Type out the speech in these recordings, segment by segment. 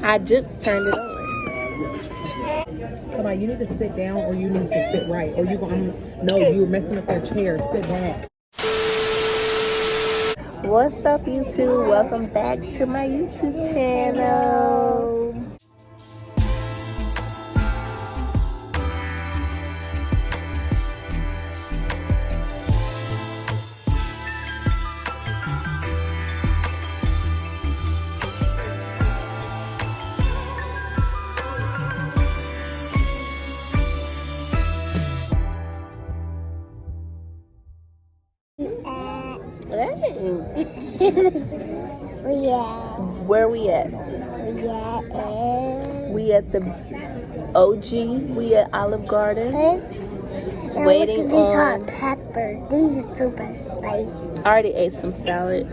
I just turned it on. Come on, you need to sit down or you need to sit right. Or you going no, you're messing up that chair. Sit back. What's up, YouTube? Welcome back to my YouTube channel. Hey. Where we at? We at the OG. We at Olive Garden. Waiting on hot peppers. These are super spicy. I already ate some salad.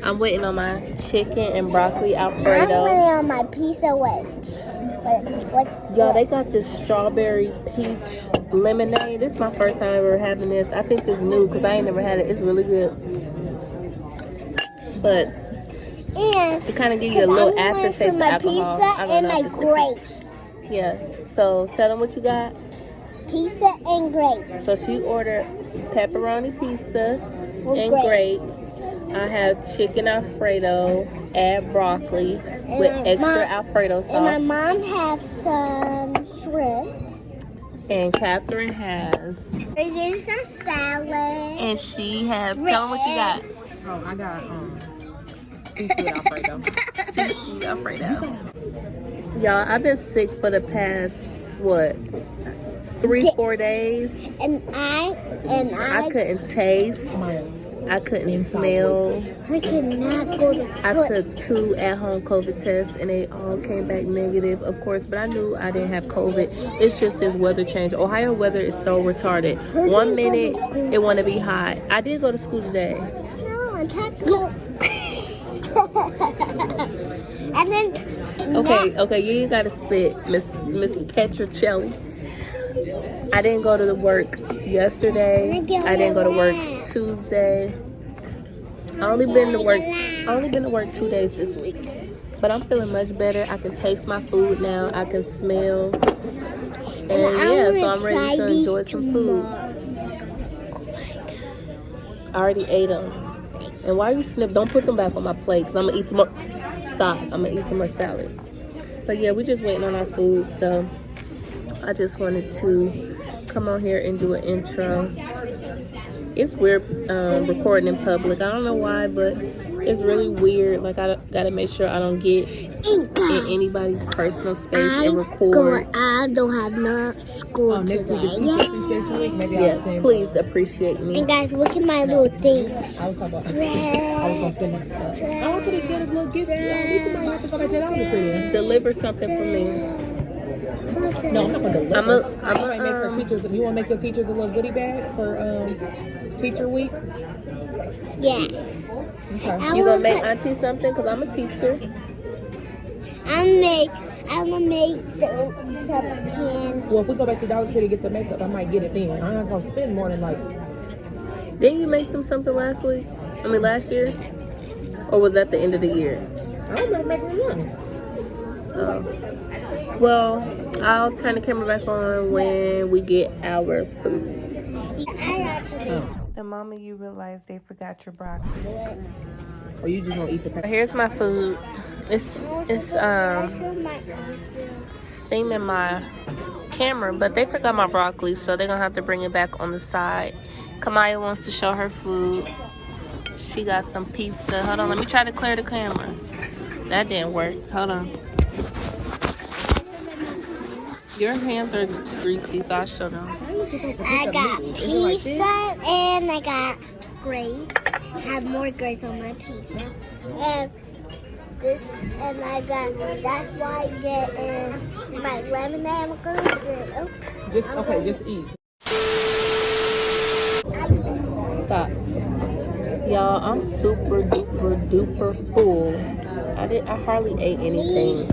I'm waiting on my chicken and broccoli Alfredo. I'm waiting on my pizza with Y'all, they got this strawberry peach lemonade. This is my first time ever having this. I think this is new because I ain't never had it. It's really good. But it kind of gives you a little aftertaste of alcohol. Pizza and my grapes. Yeah. So tell them what you got. Pizza and grapes. So she ordered pepperoni pizza and grapes. I have chicken Alfredo, add broccoli with extra Alfredo sauce. And my mom has some shrimp. And Catherine has. There's some salad. And she has. Tell them what you got. Oh, I got seafood Alfredo. Seafood Alfredo. Y'all, I've been sick for the past 3-4 days. And I couldn't taste. I couldn't smell. I could not go to I took 2 at-home COVID tests and they all came back negative, of course. But I knew I didn't have COVID. It's just this weather change. Ohio weather is so retarded. 1 minute it want to be hot. I did go to school today. No, I'm talking. And then. Okay, you ain't gotta spit, Miss Petrocelli. I didn't go to work yesterday. I didn't go to work Tuesday. I only been to work 2 days this week. But I'm feeling much better. I can taste my food now. I can smell. And yeah, so I'm ready to enjoy some food. I already ate them. And why you snip? Don't put them back on my plate because I'm gonna eat some more. Stop. I'm gonna eat some more salad. But yeah, we just waiting on our food, so I just wanted to come on here and do an intro. It's weird recording in public. I don't know why, but it's really weird. Like, I gotta make sure I don't get in anybody's personal space and record. I don't have no school today. Yes, please appreciate me. And guys, look at my little thing. I was gonna send it. I could get a little gift. You might have to go back to the Deliver something for me. No, I'm not gonna deliver. I'm gonna make her teachers. You wanna make your teachers a little goodie bag for teacher week? Yeah. Okay. You gonna make Auntie something? Cause I'm a teacher. I'm gonna make some candy. Well, if we go back to Dollar Tree to get the makeup, I might get it then. I'm not gonna spend more than Didn't you make them something last year? Or was that the end of the year? I don't remember making one. Oh. Well, I'll turn the camera back on when we get our food. The moment you realize they forgot your broccoli. Or you just gonna eat the pack? Here's my food. It's steaming my camera, but they forgot my broccoli, so they're gonna have to bring it back on the side. Kamaya wants to show her food. She got some pizza. Hold on, let me try to clear the camera. That didn't work. Hold on. Your hands are greasy, so I'll show them. I got pizza and I got grapes. I have more grapes on my pizza. And I got, that's why I get my lemonade. I'm going to drink. Just eat. Stop. Y'all, I'm super duper duper full. I hardly ate anything.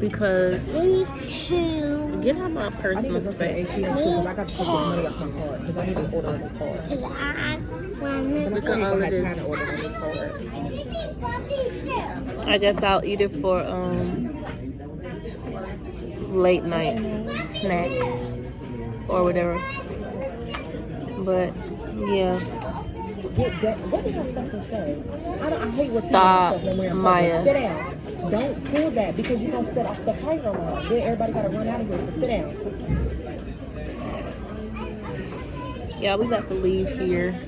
because Me too. get out my I need to personal go to the space. ATM too because I got to take this money off my card because I need to order a new card. Cause I want But I to. still all don't of have this. time to order a new card. I guess I'll eat it for late night snack or whatever. But yeah. Get that. What did I fucking say? I hate what Stop, when we're in Maya. public. Sit down. Don't pull that because you're gonna set off the fire alarm. Then everybody gotta run out of here. So sit down. Yeah, we got to leave here.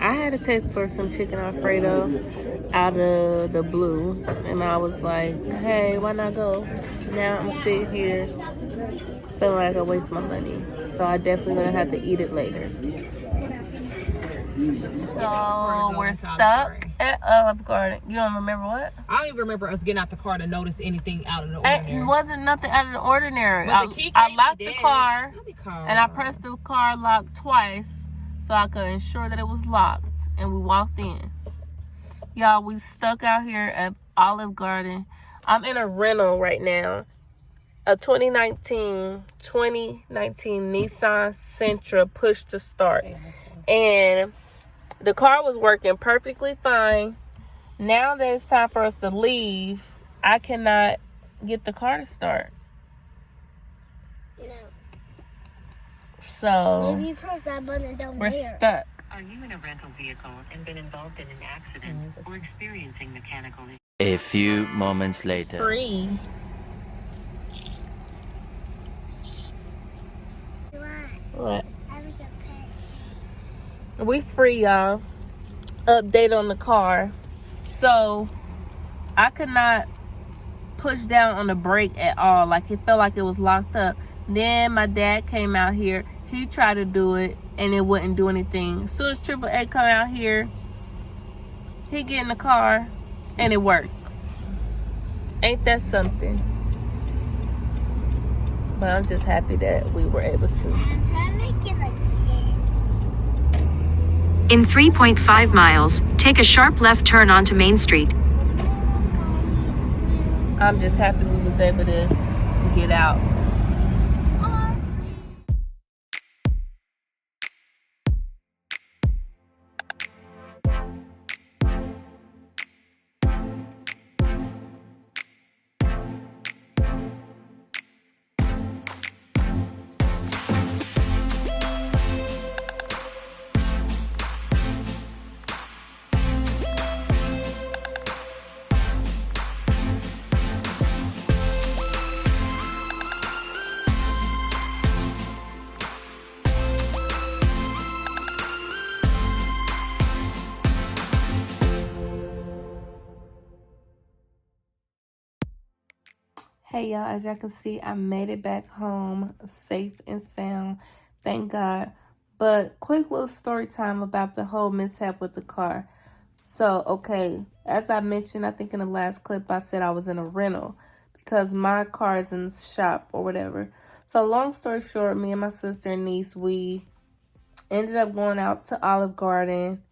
I had a taste for some chicken Alfredo out of the blue, and I was like, hey, why not go? Now I'm sitting here feeling like I waste my money, so I definitely gonna have to eat it later. So we're stuck at Olive Garden. You don't remember what? I don't even remember us getting out the car to notice anything out of the It ordinary. wasn't nothing out of the ordinary. But the key I came locked dead. the car, Let me call and I her. pressed the car lock twice so I could ensure that it was locked, and we walked in. Y'all, we stuck out here at Olive Garden. I'm in a rental right now. A 2019 Nissan Sentra push to start. And the car was working perfectly fine. Now that it's time for us to leave, I cannot get the car to start. You know, So maybe you press that button down we're there. stuck. Are you in a rental vehicle and been involved in an accident or experiencing mechanical issues? A few moments later. Free. What? I would get paid. We free, y'all. Update on the car. So I could not push down on the brake at all. Like, it felt like it was locked up. Then my dad came out here. He tried to do it and it wouldn't do anything. As soon as AAA come out here, he get in the car and it worked. Ain't that something? But I'm just happy that we were able to. Can I make it a kid? In 3.5 miles, take a sharp left turn onto Main Street. I'm just happy we was able to get out. Hey y'all, as y'all can see, I made it back home safe and sound. Thank God. But quick little story time about the whole mishap with the car. So, okay, as I mentioned, I think in the last clip, I said I was in a rental because my car is in the shop or whatever. So, long story short, me and my sister and niece, we ended up going out to Olive Garden,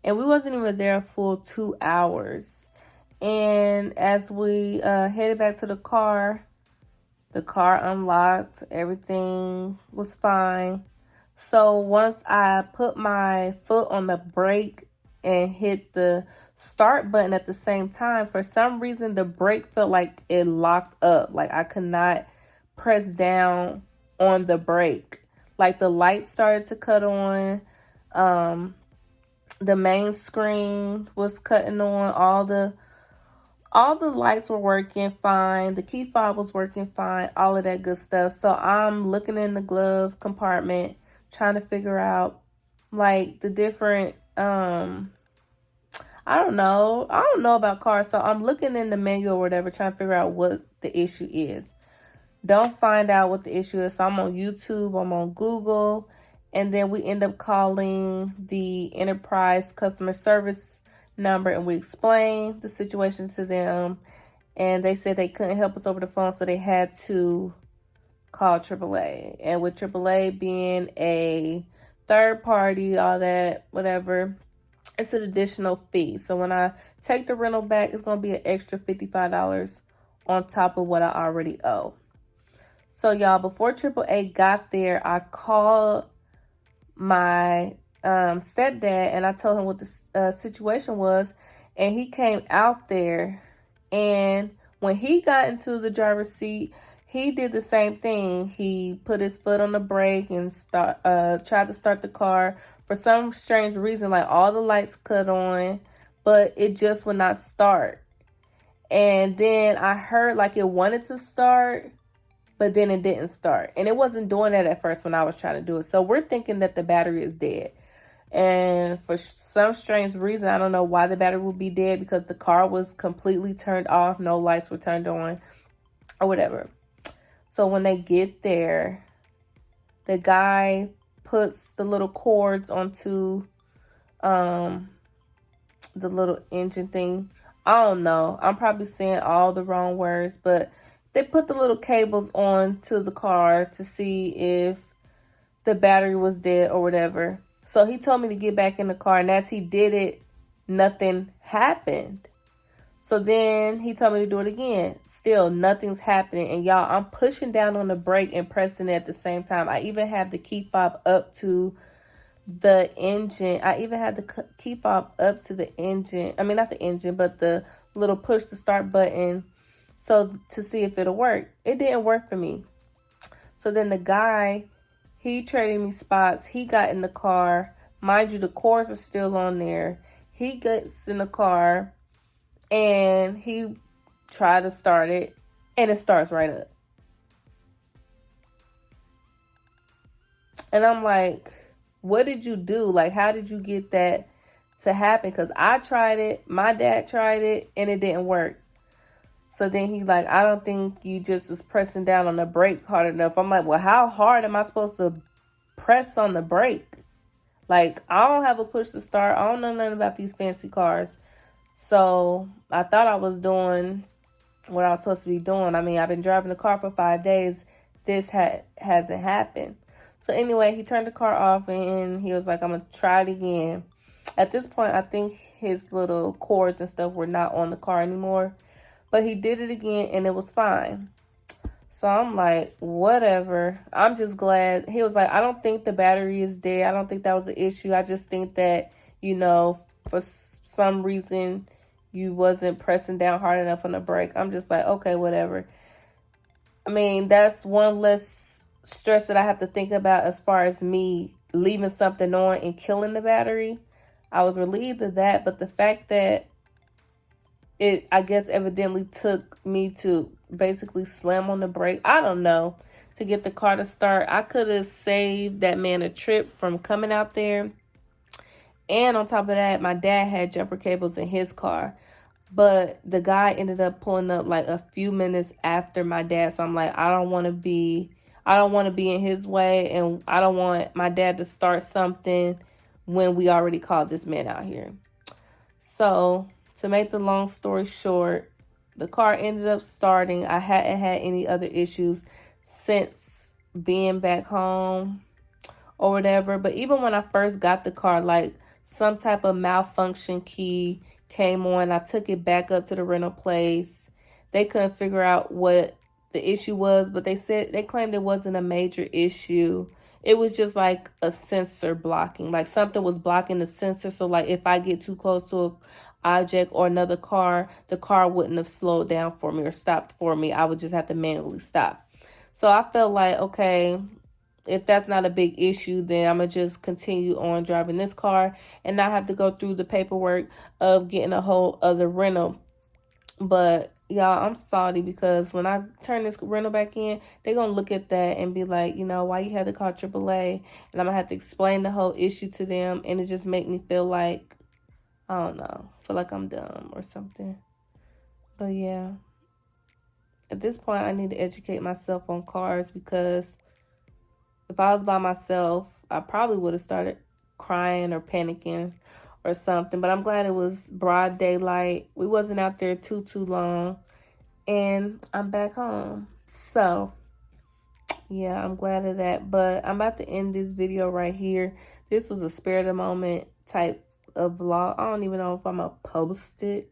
and we wasn't even there a full 2 hours. And as we headed back to the car unlocked. Everything was fine. So once I put my foot on the brake and hit the start button at the same time, for some reason the brake felt like it locked up. Like I could not press down on the brake. Like the lights started to cut on. The main screen was cutting on. All the lights were working fine. The key fob was working fine. All of that good stuff. So I'm looking in the glove compartment, trying to figure out like the different, I don't know about cars. So I'm looking in the menu or whatever, trying to figure out what the issue is. Don't find out what the issue is. So I'm on YouTube, I'm on Google, and then we end up calling the enterprise customer service number, and we explained the situation to them, and they said they couldn't help us over the phone, so they had to call AAA. And with AAA being a third party, all that, whatever, it's an additional fee. So when I take the rental back, it's going to be an extra $55 on top of what I already owe. So y'all, before AAA got there, I called my stepdad and I told him what the situation was, and he came out there, and when he got into the driver's seat, he did the same thing. He put his foot on the brake and tried to start the car. For some strange reason, like all the lights cut on, but it just would not start. And then I heard like it wanted to start, but then it didn't start. And it wasn't doing that at first when I was trying to do it. So we're thinking that the battery is dead. And for some strange reason, I don't know why the battery would be dead, because the car was completely turned off. No lights were turned on or whatever. So when they get there, the guy puts the little cords onto the little engine thing. I don't know. I'm probably saying all the wrong words, but they put the little cables on to the car to see if the battery was dead or whatever. So he told me to get back in the car, and as he did it, nothing happened. So then he told me to do it again. Still, nothing's happening. And y'all, I'm pushing down on the brake and pressing it at the same time. I even have the key fob up to the engine. I even had the key fob up to the engine. I mean, not the engine, but the little push to start button. So to see if it'll work. It didn't work for me. So then the guy, he traded me spots. He got in the car. Mind you, the cords are still on there. He gets in the car and he tried to start it, and it starts right up. And I'm like, what did you do? Like, how did you get that to happen? Because I tried it, my dad tried it, and it didn't work. So then he's like, I don't think you just was pressing down on the brake hard enough. I'm like, well, how hard am I supposed to press on the brake? Like, I don't have a push to start. I don't know nothing about these fancy cars. So I thought I was doing what I was supposed to be doing. I mean, I've been driving the car for 5 days. This hasn't happened. So anyway, he turned the car off and he was like, I'm going to try it again. At this point, I think his little cords and stuff were not on the car anymore. But he did it again and it was fine. So I'm like, whatever. I'm just glad. He was like, I don't think the battery is dead. I don't think that was an issue. I just think that, you know, for some reason you wasn't pressing down hard enough on the brake. I'm just like, okay, whatever. I mean, that's one less stress that I have to think about as far as me leaving something on and killing the battery. I was relieved of that, but the fact that it, I guess, evidently took me to basically slam on the brake, I don't know, to get the car to start. I could have saved that man a trip from coming out there. And on top of that, my dad had jumper cables in his car. But the guy ended up pulling up like a few minutes after my dad. So I'm like, I don't want to be in his way. And I don't want my dad to start something when we already called this man out here. So to make the long story short, the car ended up starting. I hadn't had any other issues since being back home or whatever. But even when I first got the car, like, some type of malfunction key came on. I took it back up to the rental place. They couldn't figure out what the issue was, but they claimed it wasn't a major issue. It was just like a sensor blocking. Like something was blocking the sensor. So like if I get too close to an object or another car, the car wouldn't have slowed down for me or stopped for me. I would just have to manually stop. So I felt like, okay, if that's not a big issue, then I'm going to just continue on driving this car and not have to go through the paperwork of getting a whole other rental. But y'all, I'm salty because when I turn this rental back in, they're going to look at that and be like, you know, why you had to call AAA? And I'm going to have to explain the whole issue to them. And it just make me feel like, I don't know, feel like I'm dumb or something. But yeah, at this point, I need to educate myself on cars, because if I was by myself, I probably would have started crying or panicking or something. But I'm glad it was broad daylight. We wasn't out there too long. And I'm back home. So, yeah, I'm glad of that. But I'm about to end this video right here. This was a spare of the moment type of vlog. I don't even know if I'm going to post it.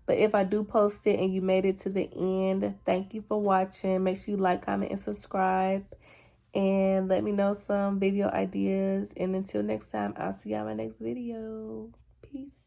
But if I do post it and you made it to the end, thank you for watching. Make sure you like, comment, and subscribe. And let me know some video ideas. And until next time, I'll see you on my next video. Peace.